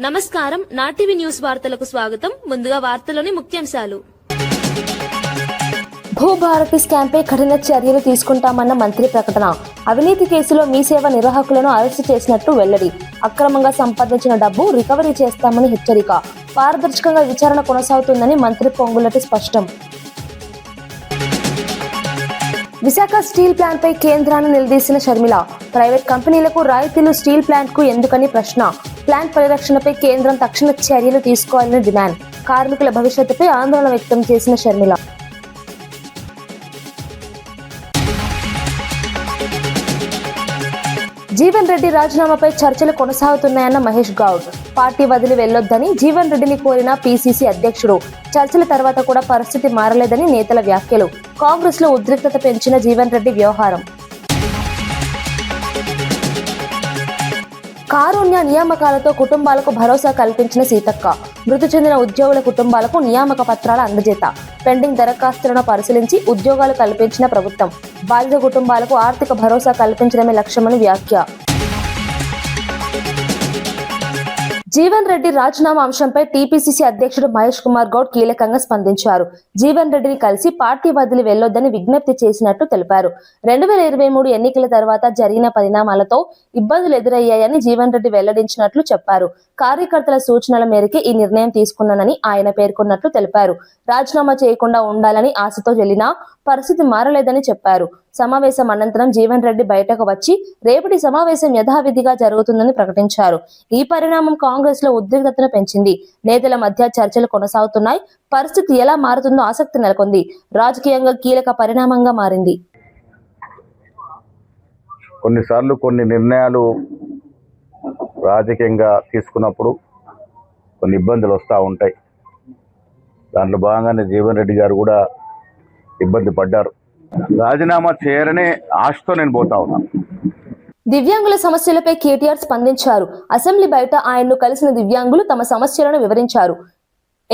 నమస్కారం. నాటివి న్యూస్ వార్తలకు స్వాగతం. ముందుగా వార్తలోని ముఖ్యాంశాలు. భూభారతి స్కామ్పై కఠిన చర్యలు తీసుకుంటామన్న మంత్రి ప్రకటన. అవినీతి కేసులో మీ సేవ నిర్వాహకులను అరెస్టు చేసినట్టు వెల్లడి. అక్రమంగా సంపాదించిన డబ్బు రికవరీ చేస్తామని హెచ్చరిక. పారదర్శకంగా విచారణ కొనసాగుతుందని మంత్రి పొంగులటి స్పష్టం. విశాఖ స్టీల్ ప్లాంట్ పై కేంద్రాన్ని నిలదీసిన షర్మిల. ప్రైవేట్ కంపెనీలకు రాయితీలు స్టీల్ ప్లాంట్ కు ఎందుకని ప్రశ్న. ప్లాంట్ పరిరక్షణపై కేంద్రం తక్షణ చర్యలు తీసుకోవాలని డిమాండ్. కార్మికుల భవిష్యత్తుపై ఆందోళన వ్యక్తం చేసిన షర్మిల. జీవన్ రెడ్డి రాజీనామాపై చర్చలు కొనసాగుతున్నాయన్న మహేష్ గౌడ్. పార్టీ వదిలి వెళ్లొద్దని జీవన్ రెడ్డిని కోరిన పీసీసీ అధ్యక్షుడు. చర్చల తర్వాత కూడా పరిస్థితి మారలేదని నేతల వ్యాఖ్యలు. కాంగ్రెస్ లో ఉద్రిక్తత పెంచిన జీవన్ రెడ్డి వ్యవహారం. కారుణ్య నియామకాలతో కుటుంబాలకు భరోసా కల్పించిన సీతక్క. మృతి చెందిన ఉద్యోగుల కుటుంబాలకు నియామక పత్రాల అందజేత. పెండింగ్ దరఖాస్తులను పరిశీలించి ఉద్యోగాలు కల్పించిన ప్రభుత్వం. బాధిత కుటుంబాలకు ఆర్థిక భరోసా కల్పించడమే లక్ష్యమని వ్యాఖ్య. జీవన్ రెడ్డి రాజీనామా అంశంపై టీపీసీసీ అధ్యక్షుడు మహేష్ కుమార్ గౌడ్ కీలకంగా స్పందించారు. జీవన్ రెడ్డిని కలిసి పార్టీ వదిలి వెళ్లొద్దని విజ్ఞప్తి చేసినట్టు తెలిపారు. 2023 ఎన్నికల తర్వాత జరిగిన పరిణామాలతో ఇబ్బందులు ఎదురయ్యాయని జీవన్ రెడ్డి వెల్లడించినట్లు చెప్పారు. కార్యకర్తల సూచనల మేరకే ఈ నిర్ణయం తీసుకున్నానని ఆయన పేర్కొన్నట్లు తెలిపారు. రాజీనామా చేయకుండా ఉండాలని ఆశతో వెళ్లినా పరిస్థితి మారలేదని చెప్పారు. సమావేశం అనంతరం జీవన్ రెడ్డి బయటకు వచ్చి రేపటి సమావేశం యథావిధిగా జరుగుతుందని ప్రకటించారు. ఈ పరిణామం కాంగ్రెస్ లో ఉద్రిక్తతను పెంచింది. నేతల మధ్య చర్చలు కొనసాగుతున్నాయి. పరిస్థితి ఎలా మారుతుందో ఆసక్తి నెలకొంది. రాజకీయంగా కీలక పరిణామంగా మారింది. కొన్నిసార్లు కొన్ని నిర్ణయాలు రాజకీయంగా తీసుకున్నప్పుడు కొన్ని ఇబ్బందులు వస్తూ ఉంటాయి. దాంట్లో భాగంగానే జీవన్ రెడ్డి గారు కూడా ఇబ్బంది పడ్డారు. రాజీనామా చేయరనే ఆశతో నేను పోతా ఉన్నాను. దివ్యాంగుల సమస్యలపై కేటీఆర్ స్పందించారు. అసెంబ్లీ బయట ఆయన్ను కలిసిన దివ్యాంగులు తమ సమస్యలను వివరించారు.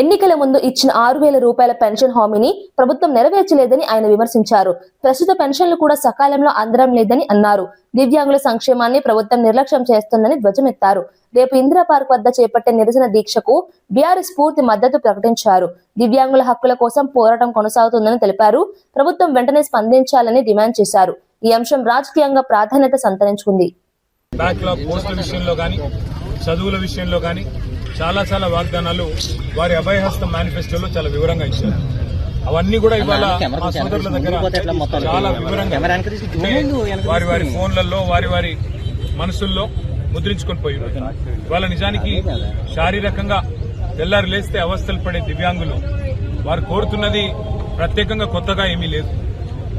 ఎన్నికల ముందు ఇచ్చిన 6,000 రూపాయల పెన్షన్ హామీని ప్రభుత్వం నెరవేర్చలేదని ఆయన విమర్శించారు. ప్రస్తుత పెన్షన్లు కూడా సకాలంలో అందడం లేదని అన్నారు. దివ్యాంగుల సంక్షేమాన్ని ప్రభుత్వం నిర్లక్ష్యం చేస్తుందని ధ్వజమెత్తారు. రేపు ఇందిరా పార్క్ వద్ద చేపట్టే నిరసన దీక్షకు బీఆర్ఎస్ పూర్తి మద్దతు ప్రకటించారు. దివ్యాంగుల హక్కుల కోసం పోరాటం కొనసాగుతుందని తెలిపారు. ప్రభుత్వం వెంటనే స్పందించాలని డిమాండ్ చేశారు. ఈ అంశం రాజకీయంగా ప్రాధాన్యత సంతరించుకుంది. చదువుల విషయంలో కానీ చాలా వాగ్దానాలు వారి అభయహస్తం మేనిఫెస్టోలో చాలా వివరంగా ఇచ్చారు. అవన్నీ కూడా ఇవాళ మా సోదరుల దగ్గర చాలా వివరంగా వారి ఫోన్లలో వారి మనసుల్లో ముద్రించుకొని పోయి ఇవాళ నిజానికి శారీరకంగా తెల్లారి లేస్తే అవస్థలు పడే దివ్యాంగులు వారు కోరుతున్నది ప్రత్యేకంగా కొత్తగా ఏమీ లేదు.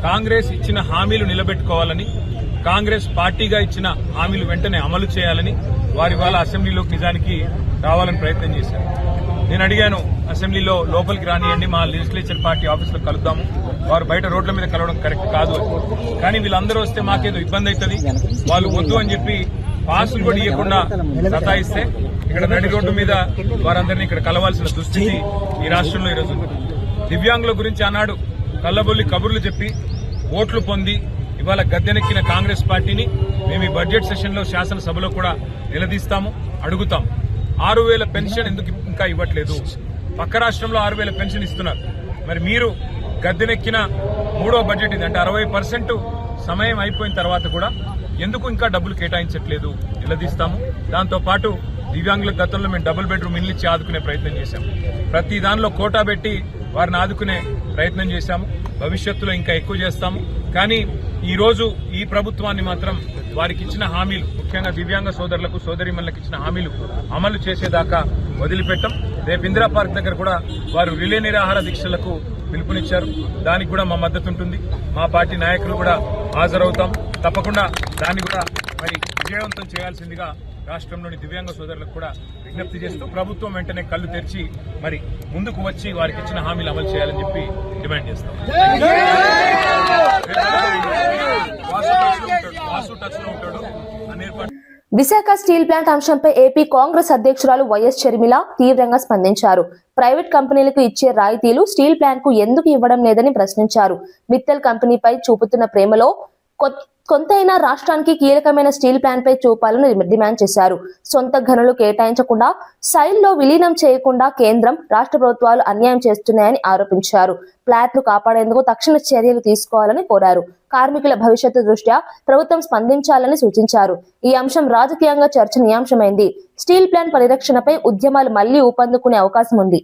కాంగ్రెస్ ఇచ్చిన హామీలు నిలబెట్టుకోవాలని, కాంగ్రెస్ పార్టీగా ఇచ్చిన హామీలు వెంటనే అమలు చేయాలని వారి వాళ్ళ అసెంబ్లీలోకి నిజానికి రావాలని ప్రయత్నం చేశారు. నేను అడిగాను, అసెంబ్లీలో లోపలికి రానియండి, మా లెజిస్లేచర్ పార్టీ ఆఫీసులో కలుద్దాము, వారు బయట రోడ్ల మీద కలవడం కరెక్ట్ కాదు అని. కానీ వీళ్ళందరూ వస్తే మాకేదో ఇబ్బంది అవుతుంది, వాళ్ళు వద్దు అని చెప్పి పాసులు కూడా ఇవ్వకుండా సతాయిస్తే ఇక్కడ నడి రోడ్డు మీద వారందరినీ ఇక్కడ కలవాల్సిన దుస్థితి ఈ రాష్ట్రంలో ఈరోజు. దివ్యాంగుల గురించి ఆనాడు కల్లబొల్లి కబుర్లు చెప్పి ఓట్లు పొంది ఇవాళ గద్దెనెక్కిన కాంగ్రెస్ పార్టీని మేము ఈ బడ్జెట్ సెషన్ లో శాసనసభలో కూడా నిలదీస్తాము, అడుగుతాం. 6,000 పెన్షన్ ఎందుకు ఇంకా ఇవ్వట్లేదు? పక్క రాష్ట్రంలో 6,000 పెన్షన్ ఇస్తున్నారు. మరి మీరు గద్దెనెక్కిన 3వ బడ్జెట్ ఇది, అంటే 60% సమయం అయిపోయిన తర్వాత కూడా ఎందుకు ఇంకా డబ్బులు కేటాయించట్లేదు? నిలదీస్తాము. దాంతో పాటు దివ్యాంగుల గతంలో మేము డబుల్ బెడ్రూమ్ ఇల్లు ఇచ్చి ఆదుకునే ప్రయత్నం చేశాము. ప్రతి దానిలో కోటా పెట్టి వారిని ఆదుకునే ప్రయత్నం చేశాము. భవిష్యత్తులో ఇంకా ఎక్కువ చేస్తాము. కానీ ఈ రోజు ఈ ప్రభుత్వాన్ని మాత్రం వారికి ఇచ్చిన హామీలు, ముఖ్యంగా దివ్యాంగ సోదరులకు సోదరీమణులకు ఇచ్చిన హామీలు అమలు చేసేదాకా వదిలిపెట్టాం. రేపు ఇందిరా పార్క్ దగ్గర కూడా వారు రిలే నిరాహార దీక్షలకు పిలుపునిచ్చారు. దానికి కూడా మా మద్దతు ఉంటుంది. మా పార్టీ నాయకులు కూడా హాజరవుతాం. తప్పకుండా దాన్ని కూడా మరి విజయవంతం చేయాల్సిందిగా రాష్ట్రంలోని దివ్యాంగ సోదరులకు కూడా విజ్ఞప్తి చేస్తూ ప్రభుత్వం వెంటనే కళ్లు తెరిచి మరి ముందుకు వచ్చి వారికి ఇచ్చిన హామీలు అమలు చేయాలని చెప్పి డిమాండ్ చేస్తాం. విశాఖ స్టీల్ ప్లాంట్ అంశంపై ఏపీ కాంగ్రెస్ అధ్యక్షురాలు వైఎస్ షర్మిల తీవ్రంగా స్పందించారు. ప్రైవేట్ కంపెనీలకు ఇచ్చే రాయితీలు స్టీల్ ప్లాంట్ కు ఎందుకు ఇవ్వడం లేదని ప్రశ్నించారు. మిత్తల్ కంపెనీపై చూపుతున్న ప్రేమలో కొంతైనా రాష్ట్రానికి కీలకమైన స్టీల్ ప్లాంట్ పై చూపాలని డిమాండ్ చేశారు. సొంత గనులు కేటాయించకుండా సైల్లో విలీనం చేయకుండా కేంద్రం, రాష్ట్ర ప్రభుత్వాలు అన్యాయం చేస్తున్నాయని ఆరోపించారు. ప్లాంట్లు కాపాడేందుకు తక్షణ చర్యలు తీసుకోవాలని కోరారు. కార్మికుల భవిష్యత్తు దృష్ట్యా ప్రభుత్వం స్పందించాలని సూచించారు. ఈ అంశం రాజకీయంగా చర్చనీయాంశమైంది. స్టీల్ ప్లాంట్ పరిరక్షణపై ఉద్యమాలు మళ్లీ ఊపందుకునే అవకాశం ఉంది.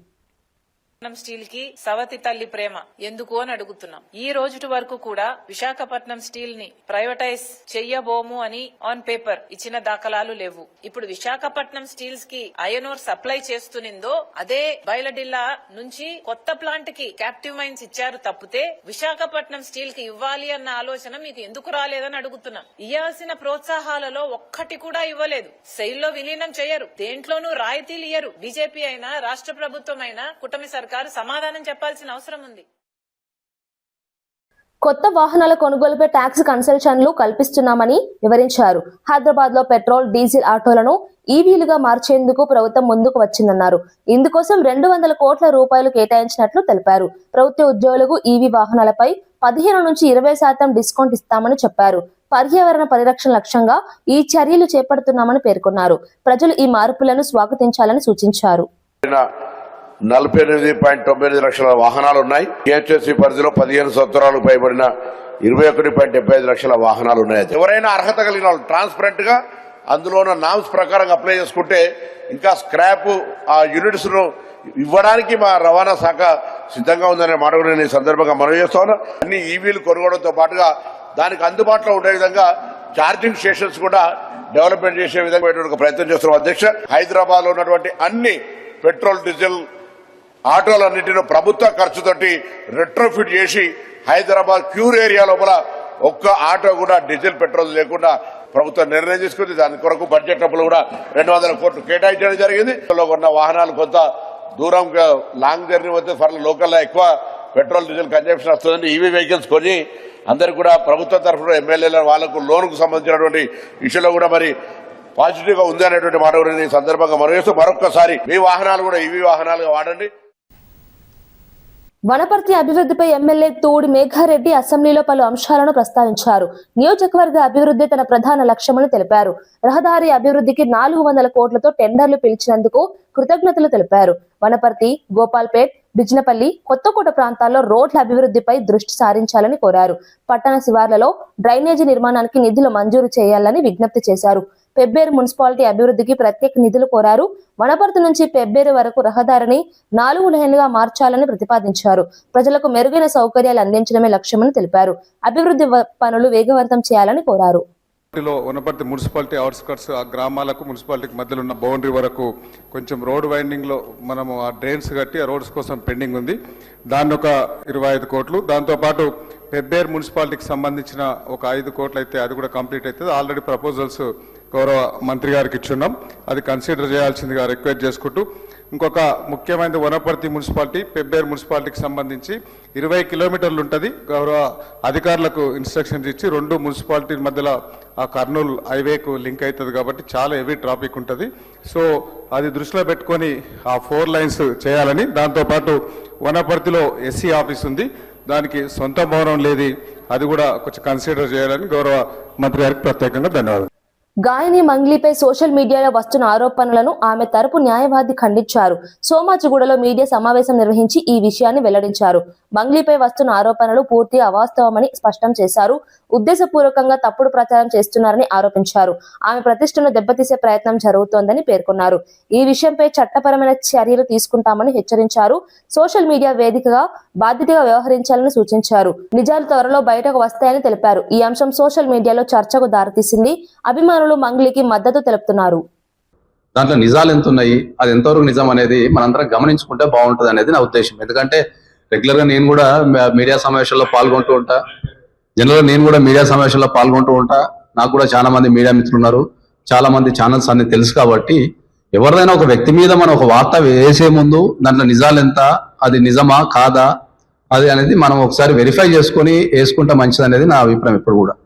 స్టీల్ కి సవతి తల్లి ప్రేమ ఎందుకు అని అడుగుతున్నాం. ఈ రోజుటి వరకు కూడా విశాఖపట్నం స్టీల్ ని ప్రైవేటైజ్ చెయ్యబోము అని ఆన్ పేపర్ ఇచ్చిన దాఖలాలు లేవు. ఇప్పుడు విశాఖపట్నం స్టీల్స్ కి ఐరన్ సప్లై చేస్తునిందో అదే బయలడిల్లా నుంచి కొత్త ప్లాంట్ కి క్యాప్టివ్ మైన్స్ ఇచ్చారు తప్పితే విశాఖపట్నం స్టీల్ కి ఇవ్వాలి అన్న ఆలోచన మీకు ఎందుకు రాలేదని అడుగుతున్నాం. ఇవ్వాల్సిన ప్రోత్సాహాలలో ఒక్కటి కూడా ఇవ్వలేదు. సెయిల్లో విలీనం చేయరు, దేంట్లోనూ రాయితీలు ఇయ్యరు. బీజేపీ అయినా రాష్ట్ర ప్రభుత్వం అయినా కూటమి సర్కారు సమాధానం చెప్పాల్సిన అవసరం ఉంది. కొత్త వాహనాల కొనుగోలుపై ట్యాక్స్ కన్సెషన్లు కల్పిస్తున్నామని వివరించారు. హైదరాబాద్ లో పెట్రోల్, డీజిల్ ఆటోలను ఈవీలుగా మార్చేందుకు ప్రభుత్వం ముందుకు వచ్చిందన్నారు. ఇందుకోసం 200 కోట్ల రూపాయలు కేటాయించినట్లు తెలిపారు. ప్రభుత్వ ఉద్యోగులకు ఈవీ వాహనాలపై 15 నుంచి 20% డిస్కౌంట్ ఇస్తామని చెప్పారు. పర్యావరణ పరిరక్షణ లక్ష్యంగా ఈ చర్యలు చేపడుతున్నామని పేర్కొన్నారు. ప్రజలు ఈ మార్పులను స్వాగతించాలని సూచించారు. 48.9 లక్షల వాహనాలు ఉన్నాయి. టీహెచ్ఎస్సీ పరిధిలో 15 సంవత్సరాలు పైబడిన 21.75 లక్షల వాహనాలు ఉన్నాయి. ఎవరైనా అర్హత కలిగిన వాళ్ళు ట్రాన్స్పరెంట్ గా అందులో ఉన్న నామ్స్ ప్రకారం అప్లై చేసుకుంటే ఇంకా స్క్రాప్ ఆ యూనిట్స్ ను ఇవ్వడానికి మా రవాణా శాఖ సిద్ధంగా ఉందనే మాట కూడా నేను ఈ సందర్భంగా మనవి చేస్తా ఉన్నా. అన్ని ఈవీలు కొనుగోవడంతో పాటుగా దానికి అందుబాటులో ఉండే విధంగా ఛార్జింగ్ స్టేషన్స్ కూడా డెవలప్మెంట్ చేసే విధంగా ప్రయత్నం చేస్తున్నాం. అధ్యక్ష, హైదరాబాద్ లో ఉన్నటువంటి అన్ని పెట్రోల్, డీజిల్ ఆటోలన్నింటినీ ప్రభుత్వ ఖర్చుతోటి రెట్రోఫిట్ చేసి హైదరాబాద్ క్యూర్ ఏరియా లోపల ఒక్క ఆటో కూడా డీజిల్, పెట్రోల్ లేకుండా ప్రభుత్వం నిర్ణయం తీసుకుంది. దాని కొరకు బడ్జెట్ అప్పుడు కూడా 200 కోట్లు కేటాయించడం జరిగింది. ఉన్న వాహనాలు కొంత దూరం లాంగ్ జర్నీ వస్తే ఫర్ లోకల్ ఎక్కువ పెట్రోల్, డీజిల్ కన్జంప్షన్ వస్తుందని ఈవీ వెహికల్స్ కొని అందరు కూడా ప్రభుత్వం తరఫున ఎమ్మెల్యేల వాళ్లకు లోన్కు సంబంధించినటువంటి ఇష్యూలో కూడా మరి పాజిటివ్ గా ఉంది అనేటువంటి మాట కూడా ఈ సందర్భంగా మనం చేస్తూ మరొక్కసారి మీ వాహనాలు కూడా ఈవీ వాహనాలుగా వాడండి. వనపర్తి అభివృద్ధిపై ఎమ్మెల్యే తూడి మేఘారెడ్డి అసెంబ్లీలో పలు అంశాలను ప్రస్తావించారు. నియోజకవర్గ అభివృద్ధి తన ప్రధాన లక్ష్యమని తెలిపారు. రహదారి అభివృద్ధికి 400 కోట్లతో టెండర్లు పిలిచినందుకు కృతజ్ఞతలు తెలిపారు. వనపర్తి, గోపాల్పేట్, బిజినపల్లి, కొత్తకోట ప్రాంతాల్లో రోడ్ల అభివృద్ధిపై దృష్టి సారించాలని కోరారు. పట్టణ శివార్లలో డ్రైనేజీ నిర్మాణానికి నిధులు మంజూరు చేయాలని విజ్ఞప్తి చేశారు. పెబ్బేరు మున్సిపాలిటీ అభివృద్ధికి ప్రత్యేక నిధులు కోరారు. వనపర్తి నుంచి పెబ్బేరు వరకు రహదారిని 4 లేన్లుగా మార్చాలని ప్రతిపాదించారు. ప్రజలకు మెరుగైన సౌకర్యాలు అందించడమే లక్ష్యమని తెలిపారు. అభివృద్ధి పనులు వేగవంతం చేయాలని కోరారు. వనపర్తి మున్సిపాలిటీ అవుట్స్కట్స్ ఆ గ్రామాలకు మున్సిపాలిటీకి మధ్యలో ఉన్న బౌండరీ వరకు కొంచెం రోడ్ వైండింగ్ లో మనము ఆ డ్రైన్స్ కట్టి ఆ రోడ్స్ కోసం పెండింగ్ ఉంది. దాన్ని ఒక 25 కోట్లు, దాంతోపాటు పెబ్బేర్ మున్సిపాలిటీకి సంబంధించిన ఒక 5 కోట్లు అయితే అది కూడా కంప్లీట్ అవుతుంది. ఆల్రెడీ ప్రపోజల్స్ గౌరవ మంత్రి గారికి ఇచ్చున్నాం. అది కన్సిడర్ చేయాల్సిందిగా రిక్వెస్ట్ చేసుకుంటూ ఇంకొక ముఖ్యమైన వనపర్తి మున్సిపాలిటీ, పెబ్బేర్ మున్సిపాలిటీకి సంబంధించి 20 కిలోమీటర్లు ఉంటుంది. గౌరవ అధికారులకు ఇన్స్ట్రక్షన్స్ ఇచ్చి 2 మున్సిపాలిటీ మధ్యలో ఆ కర్నూలు హైవేకు లింక్ అవుతుంది కాబట్టి చాలా హెవీ ట్రాఫిక్ ఉంటుంది. సో అది దృష్టిలో పెట్టుకొని ఆ 4 లైన్స్ చేయాలని, దాంతోపాటు వనపర్తిలో ఎస్సీ ఆఫీస్ ఉంది, దానికి సొంత భవనం లేదు, అది కూడా కొంచెం కన్సిడర్ చేయాలని గౌరవ మంత్రి గారికి ప్రత్యేకంగా ధన్యవాదాలు. గాయని మంగ్లీపై సోషల్ మీడియాలో వస్తున్న ఆరోపణలను ఆమె తరపు న్యాయవాది ఖండించారు. సోమాజిగూడలో మీడియా సమావేశం నిర్వహించి ఈ విషయాన్ని వెల్లడించారు. మంగ్లీపై వస్తున్న ఆరోపణలు పూర్తిగా అవాస్తవమని స్పష్టం చేశారు. ఉద్దేశపూర్వకంగా తప్పుడు ప్రచారం చేస్తున్నారని ఆరోపించారు. ఆమె ప్రతిష్టను దెబ్బతీసే ప్రయత్నం జరుగుతోందని పేర్కొన్నారు. ఈ విషయంపై చట్టపరమైన చర్యలు తీసుకుంటామని హెచ్చరించారు. సోషల్ మీడియా వేదికగా బాధ్యతగా వ్యవహరించాలని సూచించారు. నిజాలు త్వరలో బయటకు వస్తాయని తెలిపారు. ఈ అంశం సోషల్ మీడియాలో చర్చకు దారితీసింది. అభిమానులు మంగ్లీకి మద్దతు తెలుపుతున్నారు. దాంట్లో నిజాలు ఎంత ఉన్నాయి, అది ఎంతవరకు నిజం అనేది మనందరం గమనించుకుంటే బాగుంటుంది అనేది నా ఉద్దేశం. ఎందుకంటే రెగ్యులర్ గా నేను కూడా మీడియా సమావేశాల్లో పాల్గొంటూ ఉంటా, జనరల్ గా నేను కూడా మీడియా సమావేశాల్లో పాల్గొంటూ ఉంటా. నాకు కూడా చాలా మంది మీడియా మిత్రులు ఉన్నారు, చాలా మంది ఛానల్స్ అన్ని తెలుసు. కాబట్టి ఎవరిదైనా ఒక వ్యక్తి మీద మనం ఒక వార్త వేసే ముందు దాంట్లో నిజాలు ఎంత, అది నిజమా కాదా అది అనేది మనం ఒకసారి వెరిఫై చేసుకొని వేసుకుంటే మంచిది అనేది నా అభిప్రాయం. ఇప్పుడు కూడా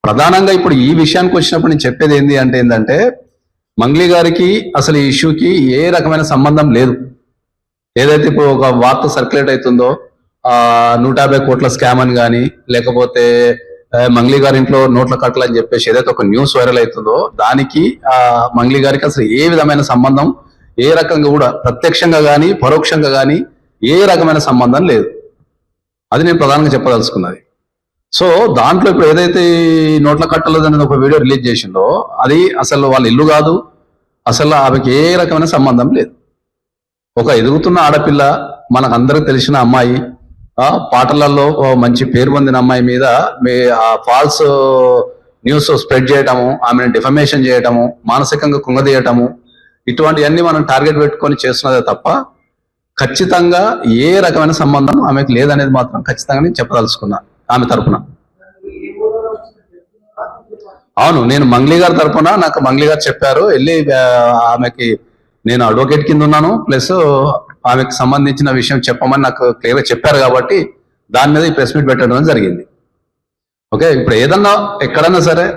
ప్రధానంగా ఇప్పుడు ఈ విషయానికి వచ్చినప్పుడు నేను చెప్పేది ఏంటంటే మంగ్లీ గారికి అసలు ఈ ఇష్యూకి ఏ రకమైన సంబంధం లేదు. ఏదైతే ఇప్పుడు ఒక వార్త సర్క్యులేట్ అవుతుందో 150 కోట్ల స్కామ్ అని కానీ, లేకపోతే మంగ్లీ గారి ఇంట్లో నోట్ల కట్టలు అని చెప్పేసి ఏదైతే ఒక న్యూస్ వైరల్ అవుతుందో దానికి మంగ్లీ గారికి అసలు ఏ విధమైన సంబంధం, ఏ రకంగా కూడా ప్రత్యక్షంగా కానీ పరోక్షంగా కానీ ఏ రకమైన సంబంధం లేదు. అది నేను ప్రధానంగా చెప్పదలుచుకున్నది. సో దాంట్లో ఇప్పుడు ఏదైతే ఈ నోట్ల కట్టలు అనేది ఒక వీడియో రిలీజ్ చేసిందో అది అసలు వాళ్ళ ఇల్లు కాదు, అసలు ఆమెకి ఏ రకమైన సంబంధం లేదు. ఒక ఎదుగుతున్న ఆడపిల్ల, మనకు అందరికి తెలిసిన అమ్మాయి, పాటలలో మంచి పేరు పొందిన అమ్మాయి మీద ఫాల్స్ న్యూస్ స్ప్రెడ్ చేయటము, ఆమెను డిఫమేషన్ చేయటము, మానసికంగా కుంగదీయటము, ఇటువంటివన్నీ మనం టార్గెట్ పెట్టుకొని చేస్తున్నదే తప్ప ఖచ్చితంగా ఏ రకమైన సంబంధం ఆమెకు లేదనేది మాత్రం ఖచ్చితంగా నేను చెప్పదలుచుకున్నా ఆమె తరపున. అవును, నేను మంగ్లీ గారి తరపున నాకు మంగ్లీ గారు చెప్పారు, వెళ్ళి ఆమెకి నేను అడ్వకేట్ కింద ఉన్నాను, ప్లస్ ఆమెకు సంబంధించిన విషయం చెప్పమని నాకు క్లియర్గా చెప్పారు కాబట్టి దాని మీద ఈ ప్రెస్ మీట్ పెట్టడం జరిగింది. ఓకే, ఇప్పుడు ఏదన్నా ఎక్కడన్నా సరే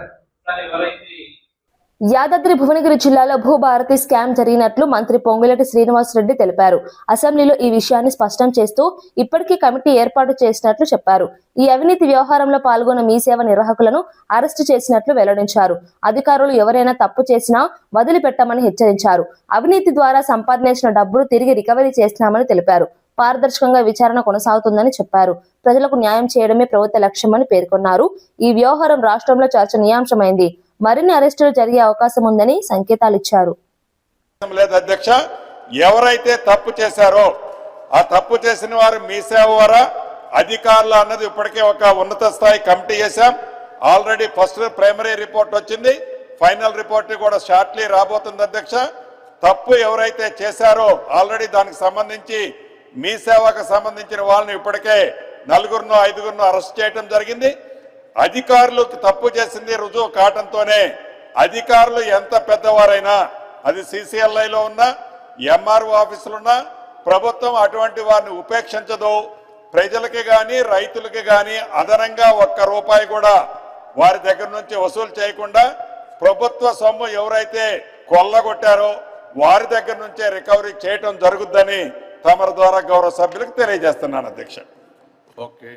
యాదాద్రి భువనగిరి జిల్లాలో భూభారతి స్కామ్ జరిగినట్లు మంత్రి పొంగులేటి శ్రీనివాస్ రెడ్డి తెలిపారు. అసెంబ్లీలో ఈ విషయాన్ని స్పష్టం చేస్తూ ఇప్పటికీ కమిటీ ఏర్పాటు చేసినట్లు చెప్పారు. ఈ అవినీతి వ్యవహారంలో పాల్గొన్న మీ సేవ నిర్వాహకులను అరెస్టు చేసినట్లు వెల్లడించారు. అధికారులు ఎవరైనా తప్పు చేసినా వదిలిపెట్టమని హెచ్చరించారు. అవినీతి ద్వారా సంపాదించిన డబ్బులు తిరిగి రికవరీ చేస్తున్నామని తెలిపారు. పారదర్శకంగా విచారణ కొనసాగుతుందని చెప్పారు. ప్రజలకు న్యాయం చేయడమే ప్రభుత్వ లక్ష్యమని పేర్కొన్నారు. ఈ వ్యవహారం రాష్ట్రంలో చర్చనీయాంశమైంది. మరిన్ని అరెస్టులు జరిగే అవకాశం ఉందని సంకేతాలిచ్చారు. లేదు అధ్యక్ష, ఎవరైతే తప్పు చేశారో ఆ తప్పు చేసిన వారు మీ సేవ వారా అధికారులు అన్నది ఇప్పటికే ఒక ఉన్నత స్థాయి కమిటీ చేశాం. ఆల్రెడీ ఫస్ట్ ప్రైమరీ రిపోర్ట్ వచ్చింది, ఫైనల్ రిపోర్ట్ కూడా షార్ట్లీ రాబోతుంది అధ్యక్ష. తప్పు ఎవరైతే చేశారో ఆల్రెడీ దానికి సంబంధించి మీ సేవకు సంబంధించిన వాళ్ళని ఇప్పటికే 4 5 అరెస్ట్ చేయడం జరిగింది. అధికారులు తప్పు చేసింది రుజువు కావడంతోనే అధికారులు ఎంత పెద్దవారైనా, అది సిసిఎల్ఐలో ఉన్నా ఎంఆర్ఓ ఆఫీసులున్నా ప్రభుత్వం అటువంటి వారిని ఉపేక్షించదు. ప్రజలకి కానీ రైతులకి కానీ అదనంగా ₹1 కూడా వారి దగ్గర నుంచి వసూలు చేయకుండా ప్రభుత్వ సొమ్ము ఎవరైతే కొల్లగొట్టారో వారి దగ్గర నుంచే రికవరీ చేయటం జరుగుద్దని తమరి ద్వారా గౌరవ సభ్యులకు తెలియజేస్తున్నాను అధ్యక్ష. ఓకే.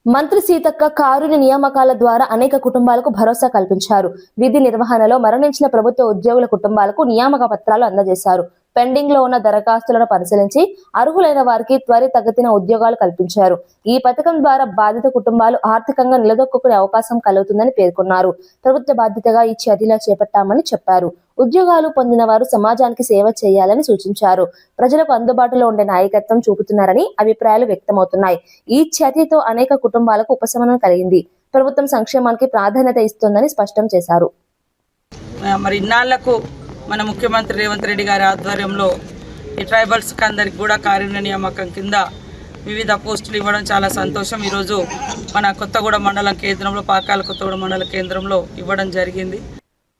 మంత్రి సీతక్క కారుణ్య నియామకాల ద్వారా అనేక కుటుంబాలకు భరోసా కల్పించారు. విధి నిర్వహణలో మరణించిన ప్రభుత్వ ఉద్యోగుల కుటుంబాలకు నియామక పత్రాలు అందజేశారు. పెండింగ్ లో ఉన్న దరఖాస్తులను పరిశీలించి అర్హులైన వారికి త్వరితగతిన ఉద్యోగాలు కల్పించారు. ఈ పథకం ద్వారా బాధిత కుటుంబాలు ఆర్థికంగా నిలదొక్కునే అవకాశం కలుగుతుందని పేర్కొన్నారు. ప్రభుత్వ బాధ్యతగా ఈ చర్యలు చేపట్టామని చెప్పారు. ఉద్యోగాలు పొందిన వారు సమాజానికి సేవ చేయాలని సూచించారు. ప్రజలకు అందుబాటులో ఉండే నాయకత్వం చూపుతున్నారని అభిప్రాయాలు వ్యక్తమవుతున్నాయి. ఈ చర్యతో అనేక కుటుంబాలకు ఉపశమనం కలిగింది. ప్రభుత్వం సంక్షేమానికి ప్రాధాన్యత ఇస్తోందని స్పష్టం చేశారు. మరి ఇన్నాళ్లకు మన ముఖ్యమంత్రి రేవంత్ రెడ్డి గారి ఆధ్వర్యంలో ఈ ట్రైబల్స్కి అందరికి కూడా కారుణ్య నియామకం కింద వివిధ పోస్టులు ఇవ్వడం చాలా సంతోషం. ఈరోజు మన కొత్తగూడ మండల కేంద్రంలో, పాకాల కొత్తగూడ మండల కేంద్రంలో ఇవ్వడం జరిగింది.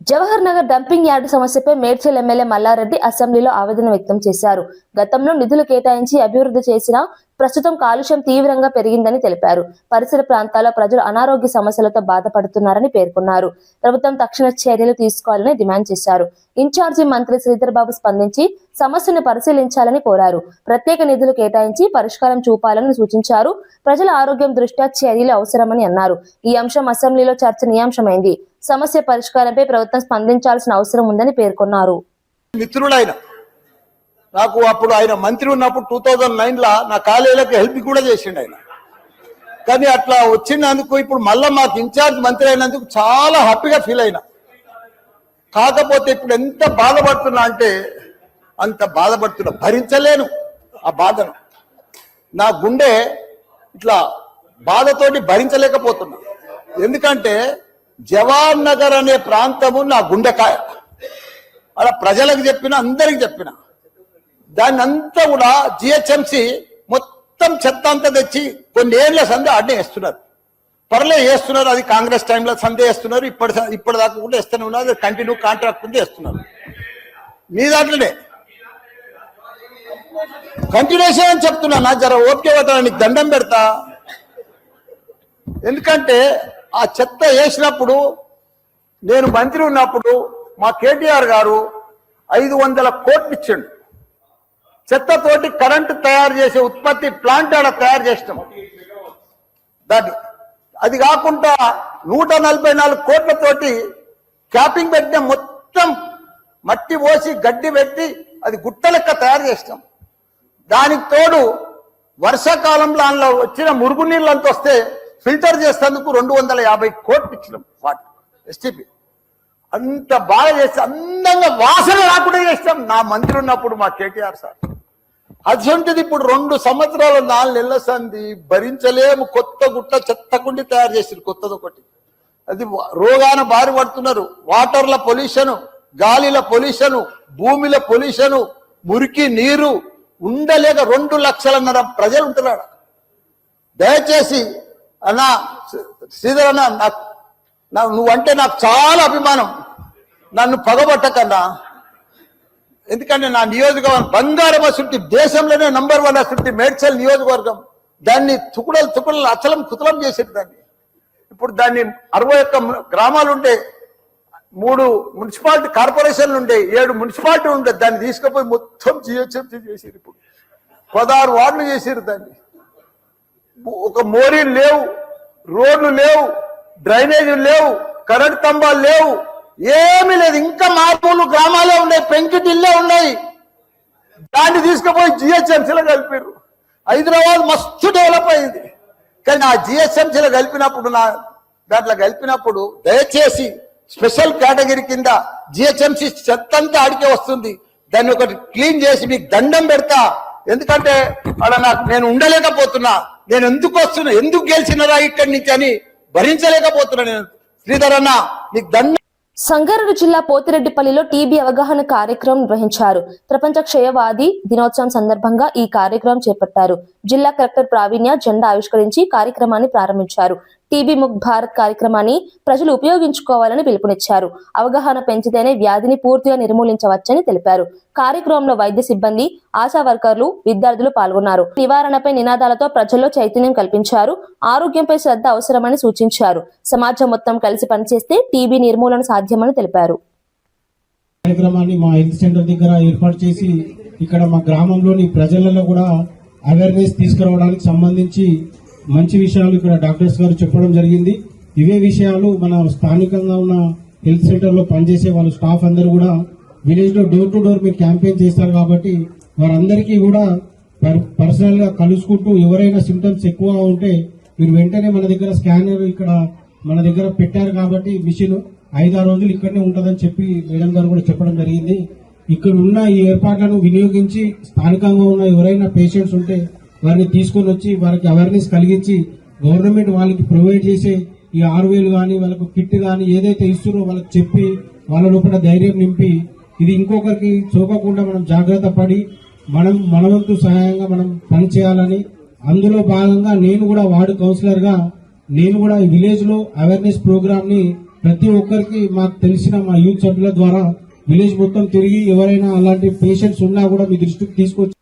జవహర్ నగర్ డంపింగ్ యార్డు సమస్యపై మేడ్చల్ ఎమ్మెల్యే మల్లారెడ్డి అసెంబ్లీలో ఆవేదన వ్యక్తం చేశారు. గతంలో నిధులు కేటాయించి అభివృద్ధి చేసినా ప్రస్తుతం కాలుష్యం తీవ్రంగా పెరిగిందని తెలిపారు. పరిసర ప్రాంతాల్లో ప్రజలు అనారోగ్య సమస్యలతో బాధపడుతున్నారని పేర్కొన్నారు. ప్రభుత్వం తక్షణ చర్యలు తీసుకోవాలని డిమాండ్ చేశారు. ఇన్ఛార్జి మంత్రి శ్రీధర్ బాబు స్పందించి సమస్యను పరిశీలించాలని కోరారు. ప్రత్యేక నిధులు కేటాయించి పరిష్కారం చూపాలని సూచించారు. ప్రజల ఆరోగ్యం దృష్ట్యా చర్యలు అవసరమని అన్నారు. ఈ అంశం అసెంబ్లీలో చర్చనీయాంశమైంది. సమస్య పరిష్కారంపై ప్రభుత్వం స్పందించాల్సిన అవసరం ఉందని పేర్కొన్నారు. మిత్రులైన నాకు అప్పుడు ఆయన మంత్రి ఉన్నప్పుడు 2009లో నా కాలేజీలకు హెల్ప్ కూడా చేసిండు ఆయన. కానీ అట్లా వచ్చినందుకు ఇప్పుడు మళ్ళా మాకు ఇన్ఛార్జ్ మంత్రి అయినందుకు చాలా హ్యాపీగా ఫీల్ అయినా. కాకపోతే ఇప్పుడు ఎంత బాధపడుతున్నా అంటే అంత బాధపడుతున్నా, భరించలేను ఆ బాధను. నా గుండె ఇట్లా బాధతోటి భరించలేకపోతున్నా. ఎందుకంటే జవహర్ నగర్ అనే ప్రాంతము నా గుండెకాయ. అలా ప్రజలకు చెప్పిన, అందరికి చెప్పిన, దాన్ని అంతా కూడా జిహెచ్ఎంసి మొత్తం చెత్త అంతా తెచ్చి కొన్ని ఏళ్ల సందే అడ్డే వేస్తున్నారు. పర్లే వేస్తున్నారు, అది కాంగ్రెస్ టైంలో సందే వేస్తున్నారు, ఇప్పటిదాకా కూడా వేస్తూనే ఉన్నారు. అది కంటిన్యూ కాంట్రాక్ట్ ఉంది వేస్తున్నారు. మీ దాంట్లోనే కంటిన్యూషన్ అని చెప్తున్నా. నా జర ఓపిక పడతా, నీకు దండం పెడతా. ఎందుకంటే ఆ చెత్త వేసినప్పుడు, నేను మంత్రి ఉన్నప్పుడు మా కేటీఆర్ గారు 500 కోట్లు ఇచ్చిండు. చెత్తతోటి కరెంటు తయారు చేసే ఉత్పత్తి ప్లాంట్ ఆడ తయారు చేసినాం. దాన్ని అది కాకుండా 144 కోట్లతోటి క్యాపింగ్ పెట్టిన మొత్తం మట్టి పోసి గడ్డి పెట్టి అది గుట్ట లెక్క తయారు చేస్తాం. దానికి తోడు వర్షాకాలంలో అందులో వచ్చిన మురుగునీళ్ళు అంత వస్తే ఫిల్టర్ చేసేందుకు 250 కోట్లు ఇచ్చినాం. వాటి ఎస్టీపీ అంత బాగా చేస్తే అందంగా వాసన రాకుండా చేస్తాం. నా మంత్రి ఉన్నప్పుడు మా కేటీఆర్ సార్ అటువంటిది ఇప్పుడు 2 సంవత్సరాలు 4 నెలల సంది భరించలేము. కొత్త గుట్ట చెత్తకుండి తయారు చేసారు కొత్తది ఒకటి. అది రోగాన బారి పడుతున్నారు. వాటర్ల పొల్యూషన్, గాలిల పొల్యూషన్, భూమిల పొల్యూషన్, మురికి నీరు ఉండలేక 2 లక్షలన్నర ప్రజలు ఉంటున్నాడు. దయచేసి అన్నా శ్రీధర్ అన్న, నువ్వంటే నాకు చాలా అభిమానం. నన్ను పగబట్టకన్నా, ఎందుకంటే నా నియోజకవర్గం బంగారం అసలు దేశంలోనే నంబర్ 1 అసలు మేడ్చల్ నియోజకవర్గం. దాన్ని తుకుడలు అచలం కుతలం చేసేది. దాన్ని ఇప్పుడు దాన్ని 61 గ్రామాలు ఉండే, 3 మున్సిపాలిటీ కార్పొరేషన్లు ఉండే, 7 మున్సిపాలిటీ ఉండే. దాన్ని తీసుకుపోయి మొత్తం జిహెచ్ఎంసీ చేసారు. ఇప్పుడు 16 వార్డులు చేసారు. దాన్ని ఒక మోరీలు లేవు, రోడ్లు లేవు, డ్రైనేజీలు లేవు, కరెంట్ స్తంభాలు లేవు, ఏమీ లేదు. ఇంకా మామూలు గ్రామాలే ఉన్నాయి, పెంకిటిల్లే ఉన్నాయి. దాన్ని తీసుకుపోయి జిహెచ్ఎంసీలో కలిపారు. హైదరాబాద్ మస్తు డెవలప్ అయింది. కానీ ఆ జిహెచ్ఎంసీలో కలిపినప్పుడు దయచేసి స్పెషల్ కేటగిరీ కింద జిహెచ్ఎంసీ చెత్తంతా ఆడికే వస్తుంది. దాన్ని ఒకటి క్లీన్ చేసి మీకు దండం పెడతా. ఎందుకంటే అలా నేను ఉండలేకపోతున్నా. నేను ఎందుకు వస్తున్నా, ఎందుకు గెలిచినరా ఇక్కడి నుంచి అని భరించలేకపోతున్నా. నేను శ్రీధర్ అన్న నీకు దండం. సంగారెడ్డి జిల్లా పోతిరెడ్డిపల్లిలో టీబీ అవగాహన కార్యక్రమం నిర్వహించారు. ప్రపంచ క్షయవాది దినోత్సవం సందర్భంగా ఈ కార్యక్రమం చేపట్టారు. జిల్లా కలెక్టర్ ప్రావీణ్య జెండా ఆవిష్కరించి కార్యక్రమాన్ని ప్రారంభించారు. టీబీ ముక్త్ భారత్ కార్యక్రమాన్ని ప్రజలు ఉపయోగించుకోవాలని పిలుపునిచ్చారు. అవగాహన పెంచితేనే వ్యాధిని పూర్తిగా నిర్మూలించవచ్చని తెలిపారు. కార్యక్రమంలో వైద్య సిబ్బంది, ఆశా వర్కర్లు, విద్యార్థులు పాల్గొన్నారు. నివారణపై నినాదాలతో ప్రజల్లో చైతన్యం కల్పించారు. ఆరోగ్యంపై శ్రద్ధ అవసరమని సూచించారు. సమాజం మొత్తం కలిసి పనిచేస్తే టీబీ నిర్మూలన సాధ్యమని తెలిపారు. కార్యక్రమాన్ని మా హెల్త్ సెంటర్ దగ్గర ఏర్పాటు చేసి ఇక్కడ మా గ్రామంలోని ప్రజలలో కూడా అవేర్నెస్ తీసుకురావడానికి సంబంధించి మంచి విషయాలు ఇక్కడ డాక్టర్స్ గారు చెప్పడం జరిగింది. ఇవే విషయాలు మన స్థానికంగా ఉన్న హెల్త్ సెంటర్ లో పనిచేసే వాళ్ళ స్టాఫ్ అందరూ కూడా విలేజ్ లో డోర్ టు డోర్ మీరు క్యాంపెయిన్ చేస్తారు కాబట్టి వారందరికీ కూడా పర్సనల్ గా కలుసుకుంటూ ఎవరైనా సిమ్టమ్స్ ఎక్కువ ఉంటే మీరు వెంటనే మన దగ్గర స్కానర్ ఇక్కడ మన దగ్గర పెట్టారు కాబట్టి మిషన్ 5-6 రోజులు ఇక్కడనే ఉంటుందని చెప్పి మేడం గారు కూడా చెప్పడం జరిగింది. ఇక్కడ ఉన్న ఈ ఏర్పాట్లను వినియోగించి స్థానికంగా ఉన్న ఎవరైనా పేషెంట్స్ ఉంటే వారిని తీసుకొని వచ్చి వారికి అవేర్నెస్ కలిగించి గవర్నమెంట్ వాళ్ళకి ప్రొవైడ్ చేసే ఈ 6,000 కానీ వాళ్ళకు కిట్ కానీ ఏదైతే ఇస్తున్నారో వాళ్ళకి చెప్పి వాళ్ళ లోపల ధైర్యం నింపి ఇది ఇంకొకరికి సోకకుండా మనం జాగ్రత్త పడి మన వంతు సహాయంగా మనం పనిచేయాలని, అందులో భాగంగా నేను కూడా వార్డు కౌన్సిలర్ గా నేను కూడా ఈ విలేజ్ లో అవేర్నెస్ ప్రోగ్రామ్ ని ప్రతి ఒక్కరికి మాకు తెలిసిన మా యూత్ సభ్యుల ద్వారా విలేజ్ మొత్తం తిరిగి ఎవరైనా అలాంటి పేషెంట్స్ ఉన్నా కూడా మీ దృష్టికి తీసుకొచ్చి.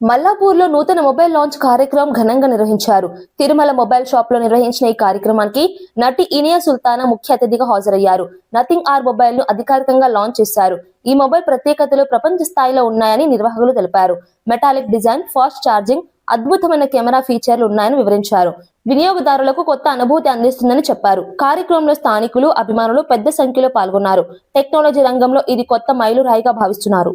మల్లాపూర్లో నూతన మొబైల్ లాంచ్ కార్యక్రమం ఘనంగా నిర్వహించారు. తిరుమల మొబైల్ షాప్ లో నిర్వహించిన ఈ కార్యక్రమానికి నటి ఇనియా సుల్తానా ముఖ్య అతిథిగా హాజరయ్యారు. నథింగ్ ఆర్ మొబైల్ ను అధికారికంగా లాంచ్ చేశారు. ఈ మొబైల్ ప్రత్యేకతలు ప్రపంచ స్థాయిలో ఉన్నాయని నిర్వాహకులు తెలిపారు. మెటాలిక్ డిజైన్, ఫాస్ట్ ఛార్జింగ్, అద్భుతమైన కెమెరా ఫీచర్లు ఉన్నాయని వివరించారు. వినియోగదారులకు కొత్త అనుభూతి అందిస్తుందని చెప్పారు. కార్యక్రమంలో స్థానికులు, అభిమానులు పెద్ద సంఖ్యలో పాల్గొన్నారు. టెక్నాలజీ రంగంలో ఇది కొత్త మైలురాయిగా భావిస్తున్నారు.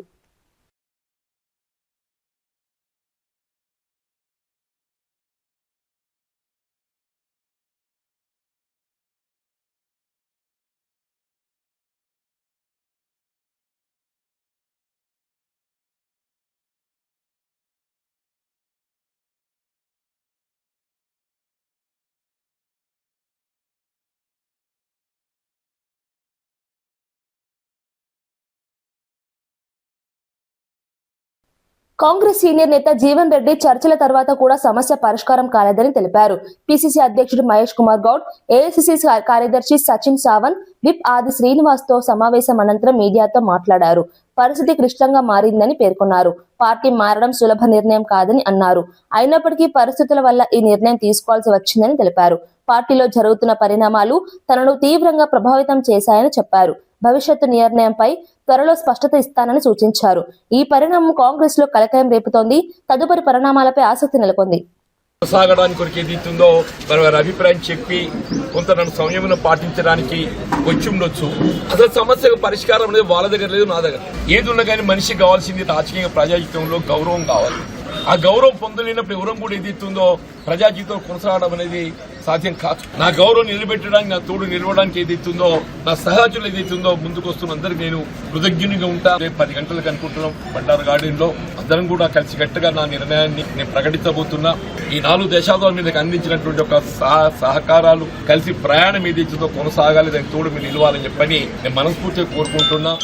కాంగ్రెస్ సీనియర్ నేత జీవన్ రెడ్డి చర్చల తర్వాత కూడా సమస్య పరిష్కారం కాలేదని తెలిపారు. పిసిసి అధ్యక్షుడు మహేష్ కుమార్ గౌడ్, ఏఐసిసి కార్యదర్శి సచిన్ సావంత్, విప్ ఆది శ్రీనివాస్ తో సమావేశం అనంతరం మీడియాతో మాట్లాడారు. పరిస్థితి క్లిష్టంగా మారిందని పేర్కొన్నారు. పార్టీ మారడం సులభ నిర్ణయం కాదని అన్నారు. అయినప్పటికీ పరిస్థితుల వల్ల ఈ నిర్ణయం తీసుకోవాల్సి వచ్చిందని తెలిపారు. పార్టీలో జరుగుతున్న పరిణామాలు తనను తీవ్రంగా ప్రభావితం చేశాయని చెప్పారు. భవిష్యత్తు నిర్ణయంపై త్వరలో స్పష్టత ఇస్తానని సూచించారు. ఈ పరిణామం కాంగ్రెస్ లో కలకలం రేపుతోంది. తదుపరి పరిణామాలపై ఆసక్తి నెలకొంది. కొనసాగడానికి కొరకు ఏదైతుందో మరి వారి అభిప్రాయం చెప్పి కొంత నన్ను సంయమనం పాటించడానికి వచ్చి ఉండొచ్చు. అసలు సమస్యకు పరిష్కారం అనేది వాళ్ళ దగ్గర లేదు, నా దగ్గర ఏది ఉన్నా కానీ మనిషికి కావాల్సింది రాజకీయ ప్రజాజీవితంలో గౌరవం కావాలి. ఆ గౌరవం పొందలేనప్పుడు ఎవరం కూడా ఏదైతుందో ప్రజా జీవితం కొనసాగడం అనేది సాధ్యం కాదు. నా గౌరవం నిలబెట్టడానికి, నా తోడు నిలవడానికి ఏదైతుందో, నా సహచరులు ఏదైతుందో ముందుకు వస్తున్న అందరికి నేను కృతజ్ఞునిగా ఉంటా. రేపు 10 గంటలకు అనుకుంటున్నాం బండారు గార్డెన్ లో అందరం కూడా కలిసి గట్టిగా నా నిర్ణయాన్ని నేను ప్రకటించబోతున్నా. ఈ 4 దేశాల మీద అందించినటువంటి ఒక సహకారాలు కలిసి ప్రయాణం ఏదైతుందో కొనసాగాలి, దానికి తోడు మీరు నిలవాలని చెప్పని నేను మనస్ఫూర్తిగా కోరుకుంటున్నా.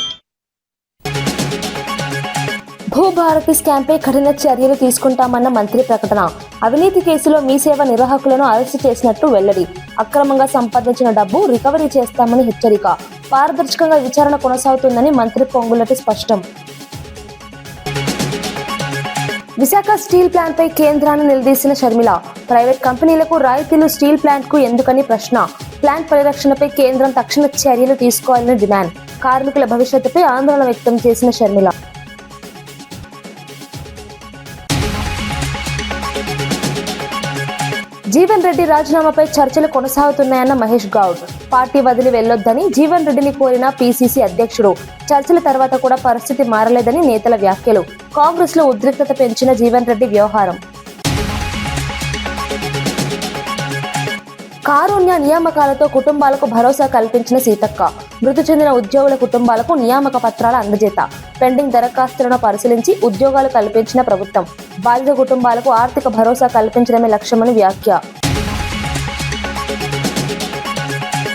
భూభారతి స్కామ్పై కఠిన చర్యలు తీసుకుంటామన్న మంత్రి ప్రకటన. అవినీతి కేసులో మీ సేవ నిర్వాహకులను అరెస్టు చేసినట్టు వెల్లడి. అక్రమంగా సంపాదించిన డబ్బు రికవరీ చేస్తామని హెచ్చరిక. పారదర్శకంగా విచారణ కొనసాగుతుందని మంత్రి పొంగులటి స్పష్టం. విశాఖ స్టీల్ ప్లాంట్ పై కేంద్రాన్ని నిలదీసిన షర్మిల. ప్రైవేట్ కంపెనీలకు రాయితీలు స్టీల్ ప్లాంట్ కు ఎందుకని ప్రశ్న. ప్లాంట్ పరిరక్షణపై కేంద్రం తక్షణ చర్యలు తీసుకోవాలని డిమాండ్. కార్మికుల భవిష్యత్తుపై ఆందోళన వ్యక్తం చేసిన షర్మిల. జీవన్ రెడ్డి రాజీనామాపై చర్చలు కొనసాగుతున్నాయన్న మహేష్ గౌడ్. పార్టీ వదిలి వెళ్లొద్దని జీవన్ రెడ్డిని కోరిన పీసీసీ అధ్యక్షుడు. చర్చల తర్వాత కూడా పరిస్థితి మారలేదని నేతల వ్యాఖ్యలు. కాంగ్రెస్ లో ఉద్రిక్తత పెంచిన జీవన్ రెడ్డి వ్యవహారం. కారుణ్య నియామకాలతో కుటుంబాలకు భరోసా కల్పించిన సీతక్క. మృతి చెందిన ఉద్యోగుల కుటుంబాలకు నియామక పత్రాల అందజేత. పెండింగ్ దరఖాస్తులను పరిశీలించి ఉద్యోగాలు కల్పించిన ప్రభుత్వం. బాధిత కుటుంబాలకు ఆర్థిక భరోసా కల్పించడమే లక్ష్యమని వ్యాఖ్య.